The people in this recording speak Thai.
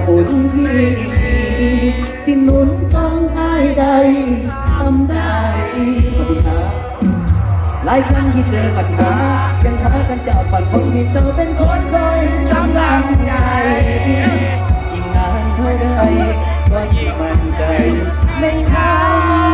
บุญที่สิหนุนทรงให้ได้ทำได้ขอบคุณครับหลายครั้งที่เจอปัญหายังหากันจะปัดคนที่เธอเป็นคนคอยกำลังใจยิ่งนานเท่าใดก็ยิ่งมั่นใจในทาง